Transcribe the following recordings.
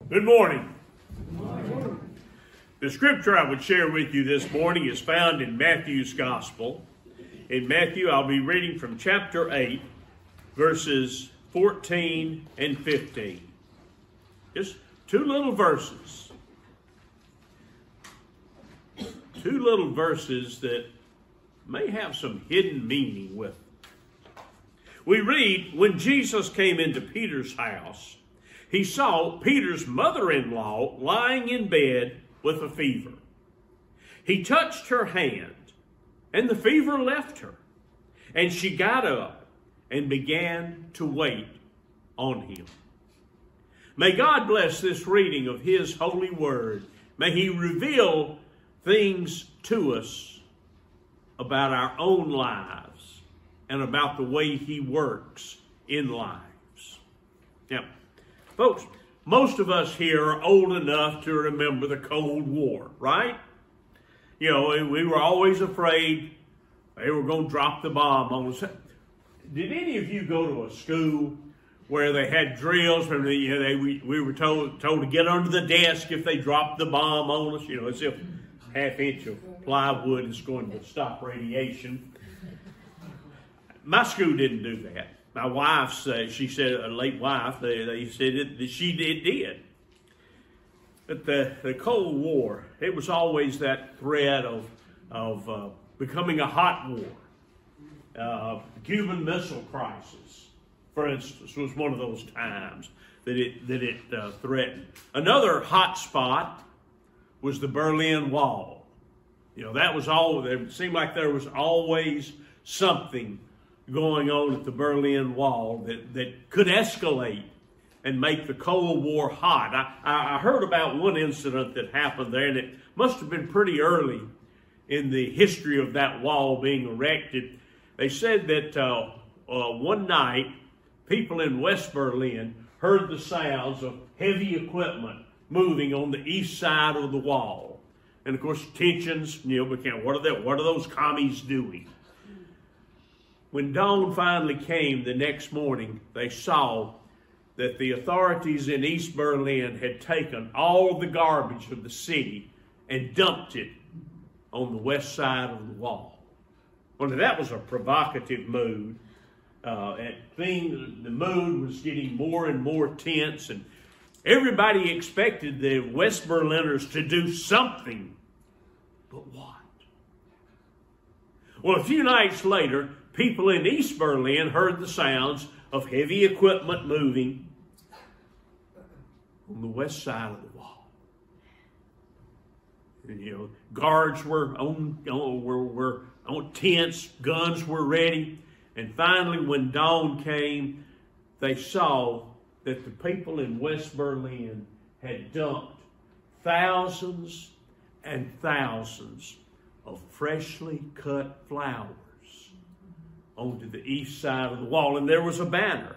Good morning. The scripture I would share with you this morning is found in Matthew's Gospel. In Matthew, I'll be reading from chapter 8, verses 14 and 15. Just two little verses. Two little verses that may have some hidden meaning with them. We read, when Jesus came into Peter's house, he saw Peter's mother-in-law lying in bed with a fever. He touched her hand, and the fever left her, and she got up and began to wait on him. May God bless this reading of his holy word. May he reveal things to us about our own lives and about the way he works in lives. Now, folks, most of us here are old enough to remember the Cold War, right? You know, we were always afraid they were going to drop the bomb on us. Did any of you go to a school where they had drills where we were told to get under the desk if they dropped the bomb on us? You know, as if half-inch of plywood is going to stop radiation. My school didn't do that. My wife said, she said, a late wife, they said that she did. But the Cold War, it was always that threat of becoming a hot war. The Cuban Missile Crisis, for instance, was one of those times that it threatened. Another hot spot was the Berlin Wall. You know, that was it seemed like there was always something going on at the Berlin Wall that could escalate and make the Cold War hot. I heard about one incident that happened there, and it must have been pretty early in the history of that wall being erected. They said that one night, people in West Berlin heard the sounds of heavy equipment moving on the east side of the wall. And of course, tensions, became, what are those commies doing? When dawn finally came the next morning, they saw that the authorities in East Berlin had taken all the garbage of the city and dumped it on the west side of the wall. Well, that was a provocative mood. The mood was getting more and more tense, and everybody expected the West Berliners to do something. But what? Well, a few nights later, people in East Berlin heard the sounds of heavy equipment moving on the west side of the wall. And, guards were on tents, guns were ready. And finally, when dawn came, they saw that the people in West Berlin had dumped thousands and thousands of freshly cut flowers onto the east side of the wall. And there was a banner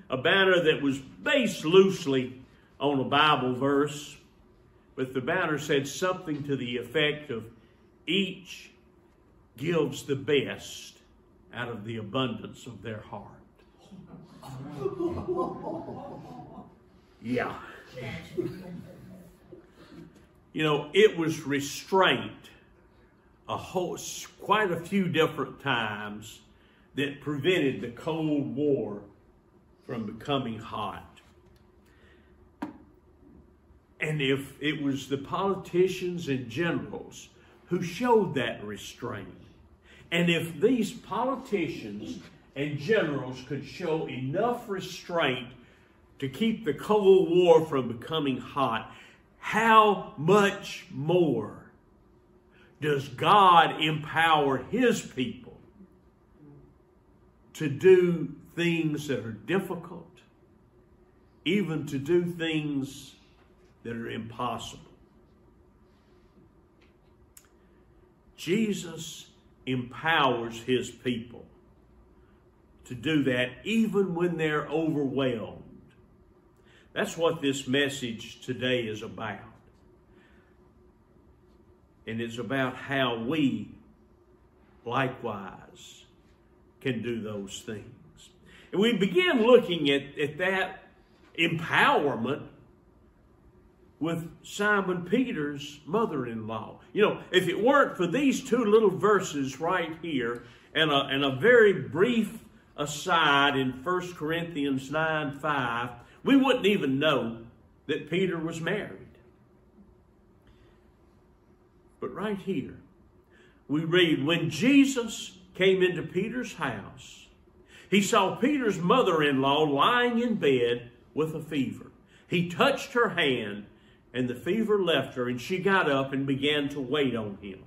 that was based loosely on a Bible verse, but the banner said something to the effect of, each gives the best out of the abundance of their heart. Yeah. It was restraint quite a few different times that prevented the Cold War from becoming hot. And if it was the politicians and generals who showed that restraint, and if these politicians and generals could show enough restraint to keep the Cold War from becoming hot, how much more does God empower his people to do things that are difficult, even to do things that are impossible? Jesus empowers his people to do that even when they're overwhelmed. That's what this message today is about. And it's about how we, likewise, can do those things. And we begin looking at that empowerment with Simon Peter's mother-in-law. You know, if it weren't for these two little verses right here and a very brief aside in 1 Corinthians 9:5, we wouldn't even know that Peter was married. But right here, we read, when Jesus came into Peter's house, he saw Peter's mother-in-law lying in bed with a fever. He touched her hand, and the fever left her, and she got up and began to wait on him.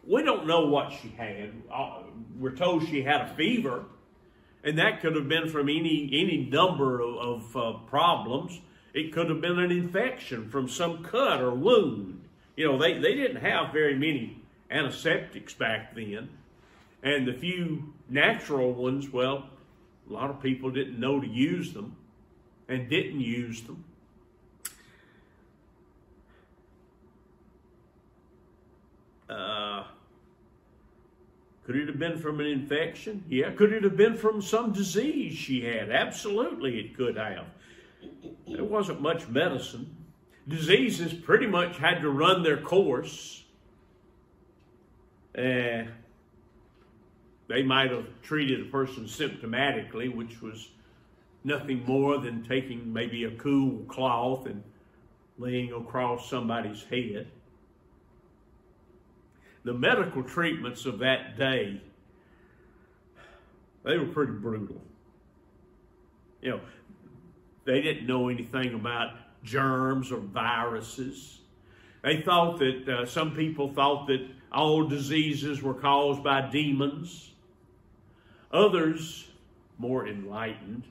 We don't know what she had. We're told she had a fever, and that could have been from any number of problems. It could have been an infection from some cut or wound. You know, they didn't have very many antiseptics back then. And the few natural ones, well, a lot of people didn't know to use them and didn't use them. Could it have been from an infection? Yeah. Could it have been from some disease she had? Absolutely it could have. There wasn't much medicine. Diseases pretty much had to run their course. They might have treated a person symptomatically, which was nothing more than taking maybe a cool cloth and laying across somebody's head. The medical treatments of that day, they were pretty brutal. You know, they didn't know anything about germs or viruses. They thought that, some people thought that all diseases were caused by demons. Others, more enlightened,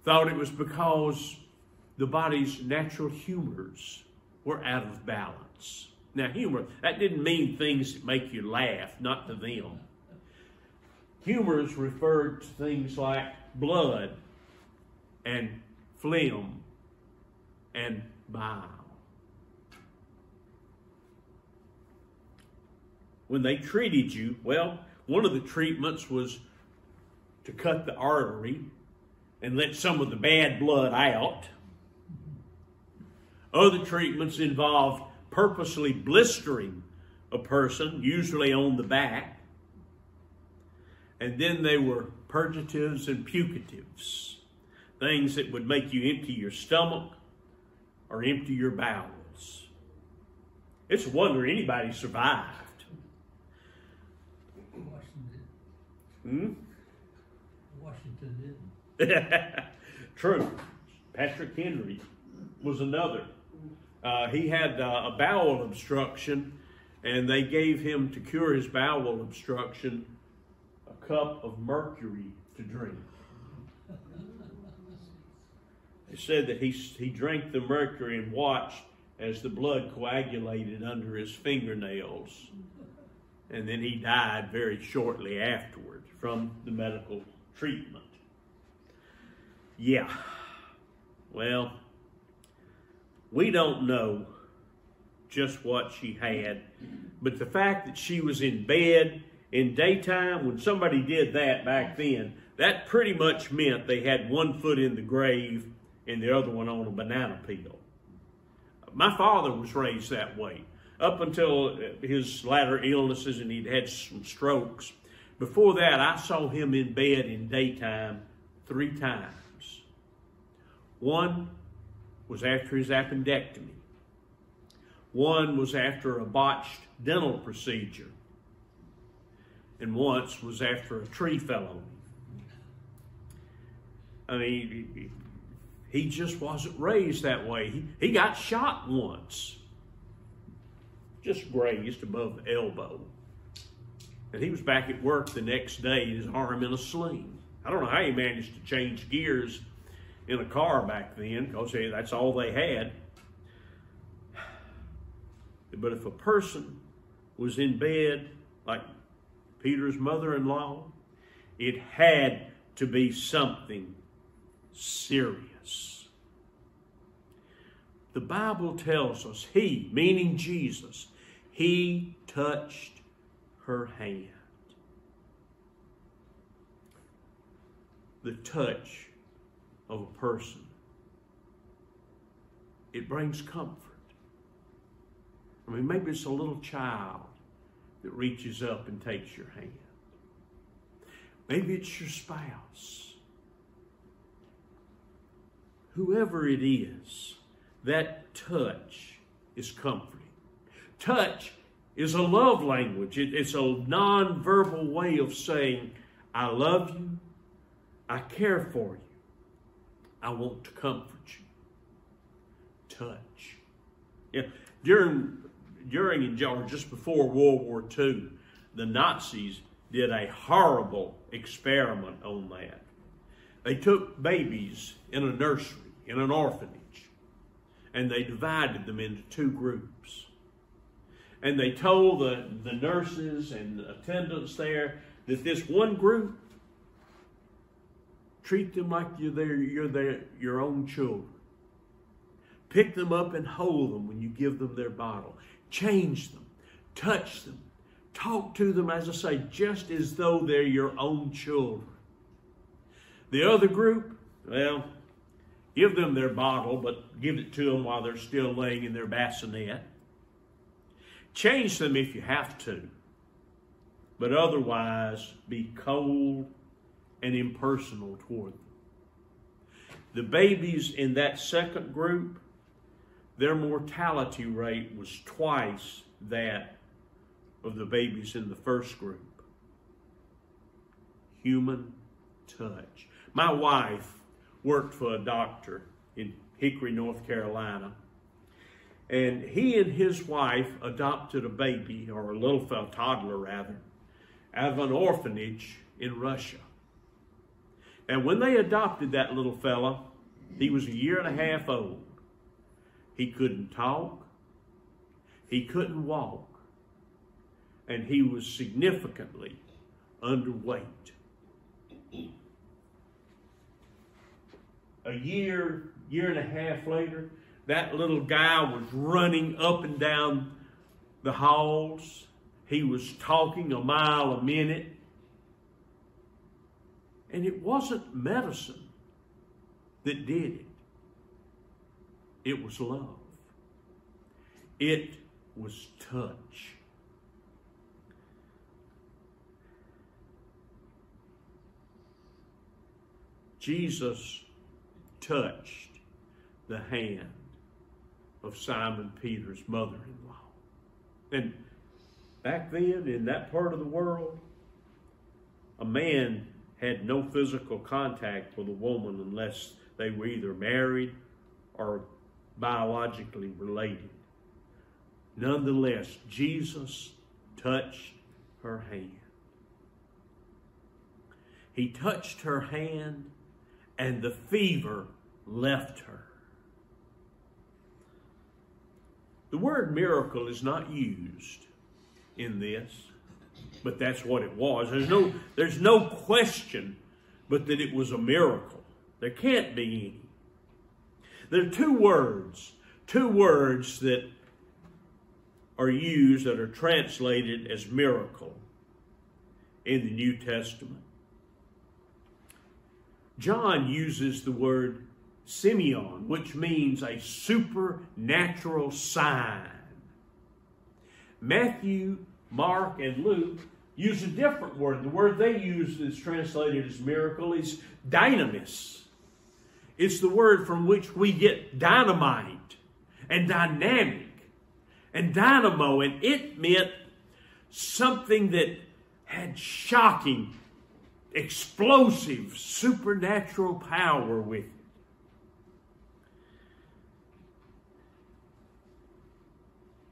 thought it was because the body's natural humors were out of balance. Now, humor, that didn't mean things that make you laugh, not to them. Humors referred to things like blood and phlegm and bile. When they treated you, well, one of the treatments was to cut the artery and let some of the bad blood out. Other treatments involved purposely blistering a person, usually on the back. And then there were purgatives and purgatives, things that would make you empty your stomach or empty your bowels. It's a wonder anybody survived. Washington didn't. True. Patrick Henry was another. He had a bowel obstruction, and they gave him, to cure his bowel obstruction, a cup of mercury to drink. They said that he drank the mercury and watched as the blood coagulated under his fingernails. And then he died very shortly afterwards from the medical treatment. Yeah. Well, we don't know just what she had, but the fact that she was in bed in daytime, when somebody did that back then, that pretty much meant they had one foot in the grave and the other one on a banana peel. My father was raised that way up until his latter illnesses, and he'd had some strokes. Before that, I saw him in bed in daytime 3 times. One was after his appendectomy. One was after a botched dental procedure. And once was after a tree fell on him. I mean, he just wasn't raised that way. He got shot once. Just grazed above the elbow. And he was back at work the next day, his arm in a sling. I don't know how he managed to change gears in a car back then, because that's all they had. But if a person was in bed, like Peter's mother-in-law, it had to be something serious. The Bible tells us he, meaning Jesus, he touched her hand. The touch of a person it brings comfort. I mean, maybe it's a little child that reaches up and takes your hand. Maybe it's your spouse. Whoever it is, that touch is comforting. Touch is a love language. It's a nonverbal way of saying, I love you, I care for you, I want to comfort you. Touch. Yeah, or just before World War II, the Nazis did a horrible experiment on that. They took babies in a nursery, in an orphanage, and they divided them into two groups. And they told the nurses and the attendants there that this one group, treat them like you're your own children. Pick them up and hold them when you give them their bottle. Change them, touch them, talk to them, as I say, just as though they're your own children. The other group, well, give them their bottle, but give it to them while they're still laying in their bassinet. Change them if you have to, but otherwise be cold and impersonal toward them. The babies in that second group, their mortality rate was twice that of the babies in the first group. Human touch. My wife worked for a doctor in Hickory, North Carolina, and he and his wife adopted a baby, or a little toddler rather, out of an orphanage in Russia. And when they adopted that little fella, he was 1.5 years old. He couldn't talk, he couldn't walk, and he was significantly underweight. A year and a half later, that little guy was running up and down the halls. He was talking 1 mile a minute. And it wasn't medicine that did it. It was love. It was touch. Jesus touched the hand of Simon Peter's mother-in-law. And back then, in that part of the world, a man had no physical contact with a woman unless they were either married or biologically related. Nonetheless, Jesus touched her hand. He touched her hand, and the fever left her. The word miracle is not used in this, but that's what it was. There's no question but that it was a miracle. There can't be any. There are two words that are used, that are translated as miracle in the New Testament. John uses the word Simeon, which means a supernatural sign. Matthew, Mark, and Luke use a different word. The word they use that's translated as miracle is dynamis. It's the word from which we get dynamite and dynamic and dynamo, and it meant something that had shocking, explosive, supernatural power with it.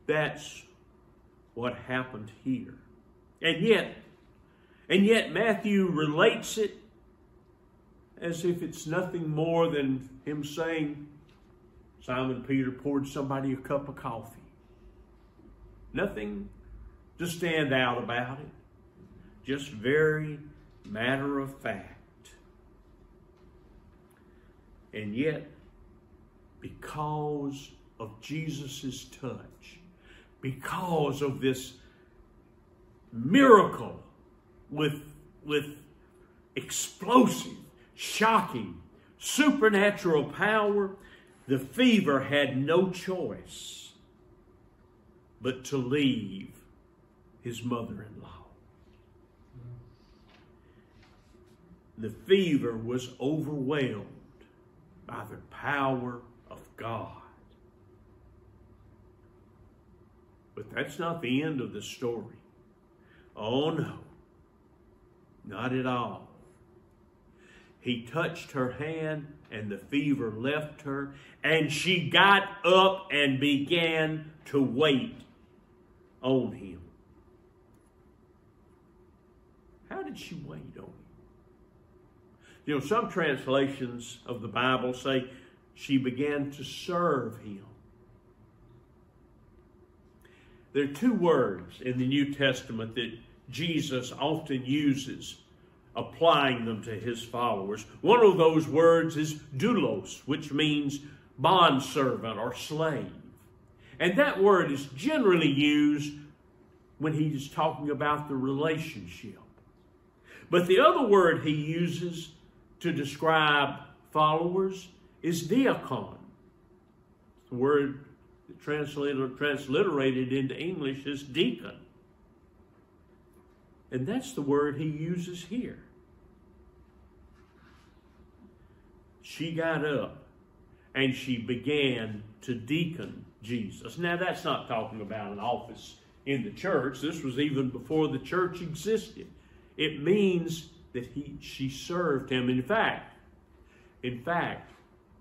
That's what happened here. And yet Matthew relates it as if it's nothing more than him saying, Simon Peter poured somebody a cup of coffee. Nothing to stand out about it. Just very matter of fact. And yet, because of Jesus' touch, because of this miracle with explosive, shocking, supernatural power, the fever had no choice but to leave his mother-in-law. The fever was overwhelmed by the power of God. But that's not the end of the story. Oh no, not at all. He touched her hand and the fever left her, and she got up and began to wait on him. How did she wait on him? You know, some translations of the Bible say she began to serve him. There are two words in the New Testament that Jesus often uses, applying them to his followers. One of those words is doulos, which means bondservant or slave. And that word is generally used when he is talking about the relationship. But the other word he uses to describe followers is diakon. The word transliterated into English is deacon. And that's the word he uses here. She got up and she began to deacon Jesus. Now, that's not talking about an office in the church. This was even before the church existed. It means that she served him. In fact,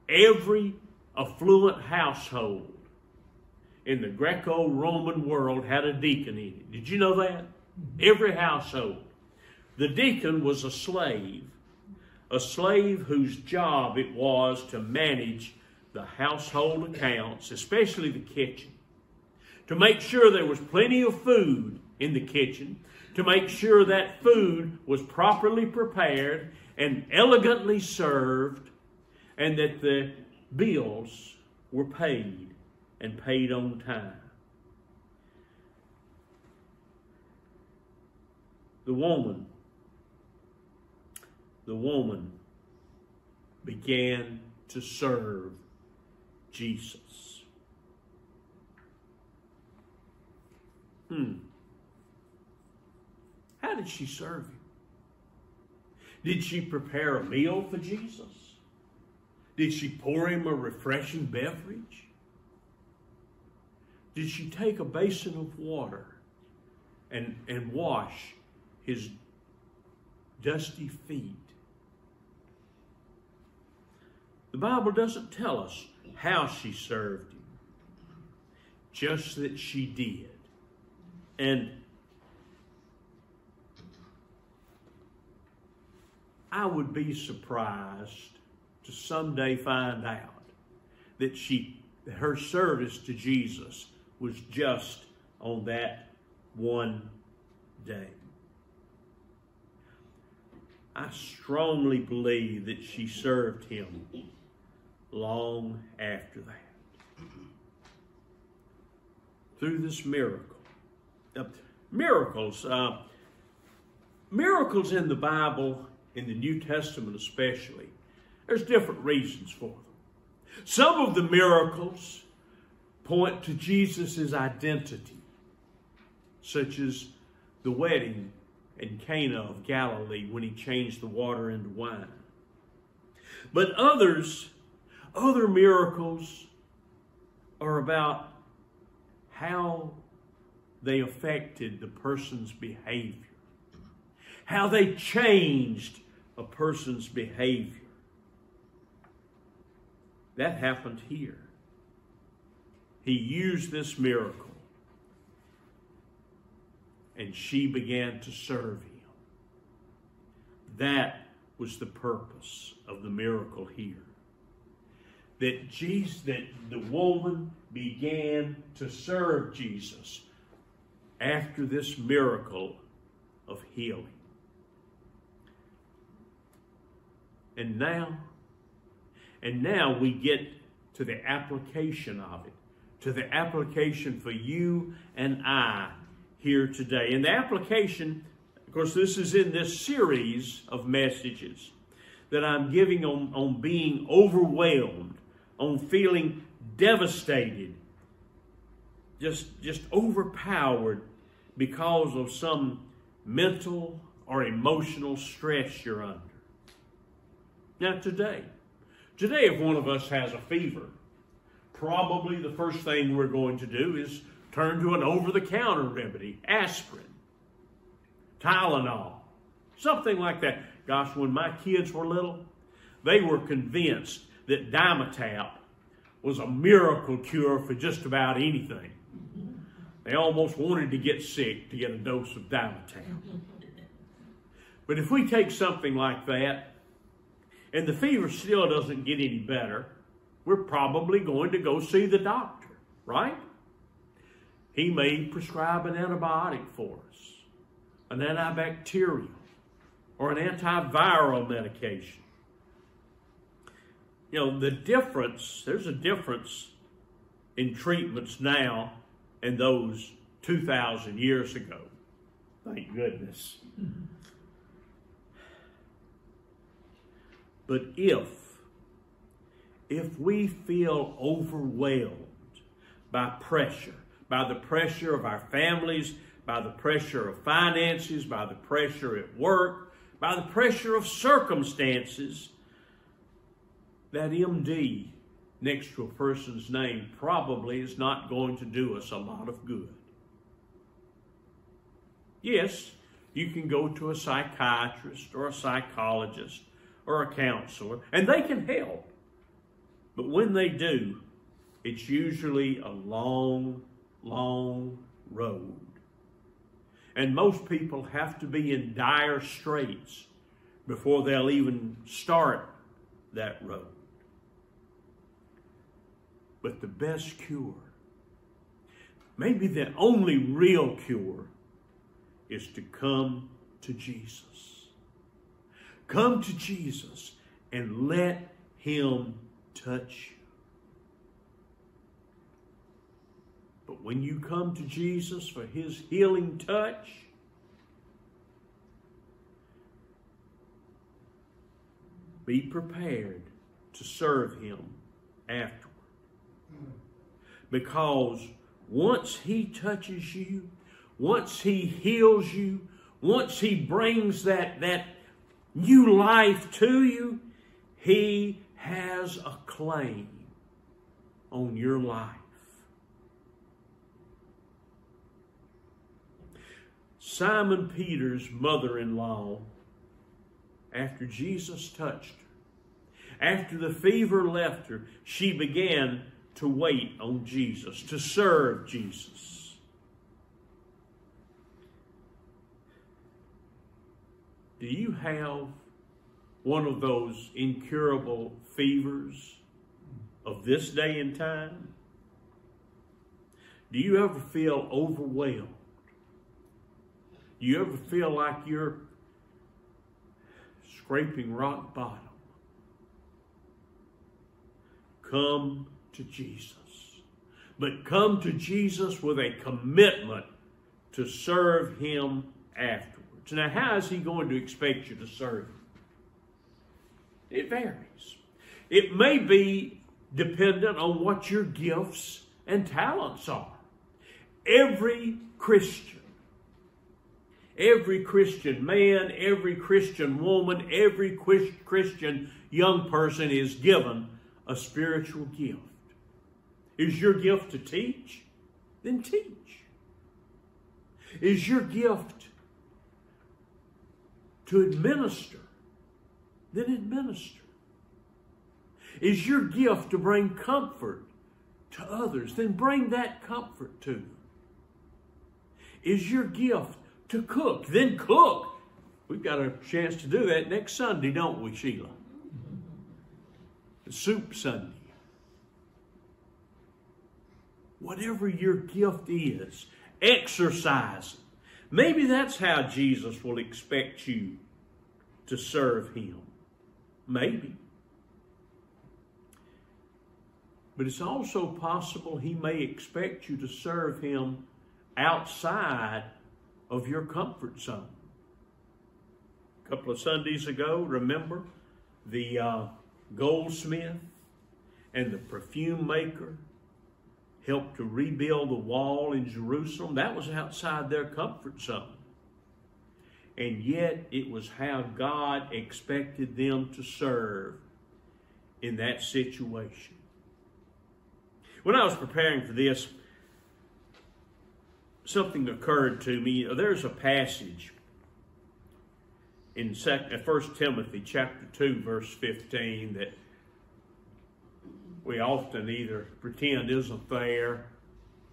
every affluent household in the Greco-Roman world had a deacon in it. Did you know that? Every household. The deacon was a slave whose job it was to manage the household accounts, especially the kitchen, to make sure there was plenty of food in the kitchen, to make sure that food was properly prepared and elegantly served, and that the bills were paid and paid on time. The woman began to serve Jesus. How did she serve him? Did she prepare a meal for Jesus? Did she pour him a refreshing beverage? Did she take a basin of water and wash his dusty feet? The Bible doesn't tell us how she served him, just that she did. And I would be surprised to someday find out that her service to Jesus was just on that one day. I strongly believe that she served him long after that. Through this miracle. Miracles in the Bible, in the New Testament especially, there's different reasons for them. Some of the miracles point to Jesus' identity, such as the wedding in Cana of Galilee when he changed the water into wine. But other miracles are about how they affected the person's behavior, how they changed a person's behavior. That happened here. He used this miracle, and she began to serve him. That was the purpose of the miracle here. That the woman began to serve Jesus after this miracle of healing. And now we get to the application of it, to the application for you and I here today. And the application, of course, this is in this series of messages that I'm giving on being overwhelmed on feeling devastated, just overpowered because of some mental or emotional stress you're under. Now today if one of us has a fever, probably the first thing we're going to do is turn to an over-the-counter remedy, aspirin, Tylenol, something like that. Gosh, when my kids were little, they were convinced that Dimetapp was a miracle cure for just about anything. They almost wanted to get sick to get a dose of Dimetapp. But if we take something like that, and the fever still doesn't get any better, we're probably going to go see the doctor, right? He may prescribe an antibiotic for us, an antibacterial, or an antiviral medication. You know, there's a difference in treatments now and those 2,000 years ago. Thank goodness. But if we feel overwhelmed by pressure, by the pressure of our families, by the pressure of finances, by the pressure at work, by the pressure of circumstances, that MD next to a person's name probably is not going to do us a lot of good. Yes, you can go to a psychiatrist or a psychologist or a counselor, and they can help. But when they do, it's usually a long, long road. And most people have to be in dire straits before they'll even start that road. But the best cure, maybe the only real cure, is to come to Jesus. Come to Jesus and let Him touch you. But when you come to Jesus for His healing touch, be prepared to serve Him afterward. Because once He touches you, once He heals you, once He brings that new life to you, He has a claim on your life. Simon Peter's mother-in-law, after Jesus touched her, after the fever left her, she began to wait on Jesus, to serve Jesus. Do you have one of those incurable fevers of this day and time? Do you ever feel overwhelmed? Do you ever feel like you're scraping rock bottom? Come to Jesus. But come to Jesus with a commitment to serve Him afterwards. Now, how is He going to expect you to serve Him? It varies. It may be dependent on what your gifts and talents are. Every Christian man, every Christian woman, every Christian young person is given a spiritual gift. Is your gift to teach? Then teach. Is your gift to administer? Then administer. Is your gift to bring comfort to others? Then bring that comfort to them. Is your gift to cook? Then cook. We've got a chance to do that next Sunday, don't we, Sheila? The Soup Sunday. Whatever your gift is, exercise it. Maybe that's how Jesus will expect you to serve Him. Maybe. But it's also possible He may expect you to serve Him outside of your comfort zone. A couple of Sundays ago, remember the goldsmith and the perfume maker helped to rebuild the wall in Jerusalem. That was outside their comfort zone. And yet it was how God expected them to serve in that situation. When I was preparing for this, something occurred to me. There's a passage in 1 Timothy chapter 2, verse 15 that we often either pretend isn't there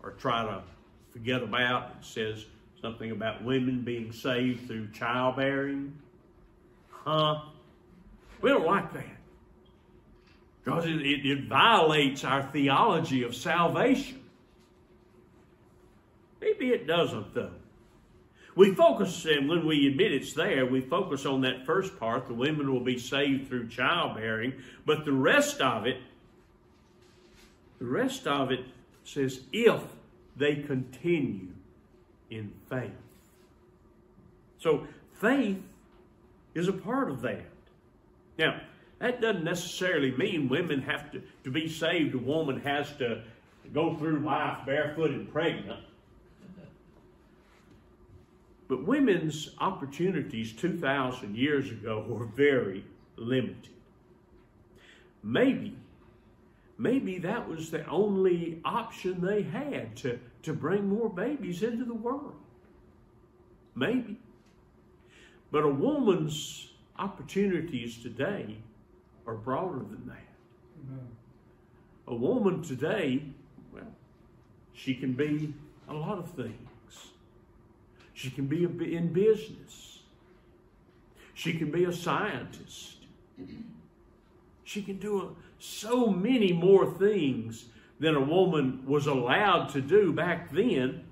or try to forget about. It says something about women being saved through childbearing. We don't like that, because it violates our theology of salvation. Maybe it doesn't, though. We focus, and when we admit it's there, we focus on that first part, the women will be saved through childbearing, but the rest of it says, if they continue in faith. So faith is a part of that. Now, that doesn't necessarily mean women have to be saved. A woman has to go through life barefoot and pregnant. But women's opportunities 2,000 years ago were very limited. Maybe that was the only option they had to bring more babies into the world. Maybe. But a woman's opportunities today are broader than that. Amen. A woman today, well, she can be a lot of things. She can be in business. She can be a scientist. She can do so many more things than a woman was allowed to do back then.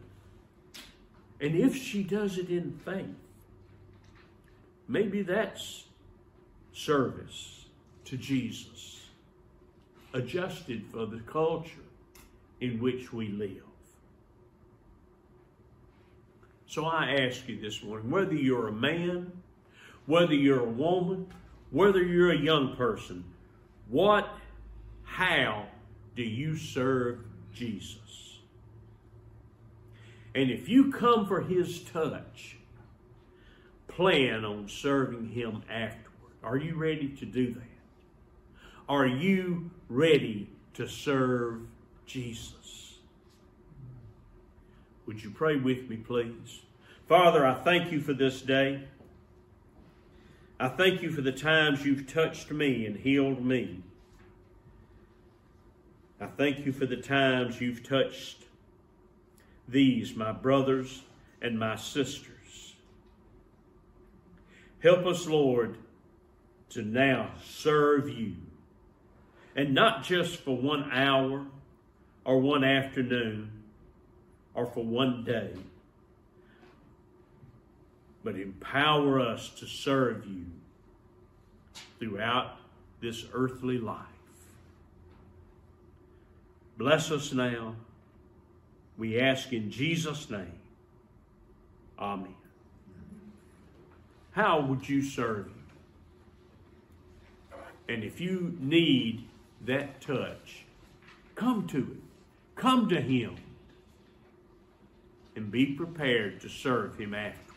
And if she does it in faith, maybe that's service to Jesus, adjusted for the culture in which we live. So I ask you this morning, whether you're a man, whether you're a woman, whether you're a young person, how do you serve Jesus? And if you come for his touch, plan on serving him afterward. Are you ready to do that? Are you ready to serve Jesus? Would you pray with me, please? Father, I thank you for this day. I thank you for the times you've touched me and healed me. I thank you for the times you've touched these, my brothers and my sisters. Help us, Lord, to now serve you. And not just for 1 hour or 1 afternoon or for 1 day, but empower us to serve you throughout this earthly life. Bless us now. We ask in Jesus' name. Amen. How would you serve him? And if you need that touch, come to it. Come to him. And be prepared to serve him after.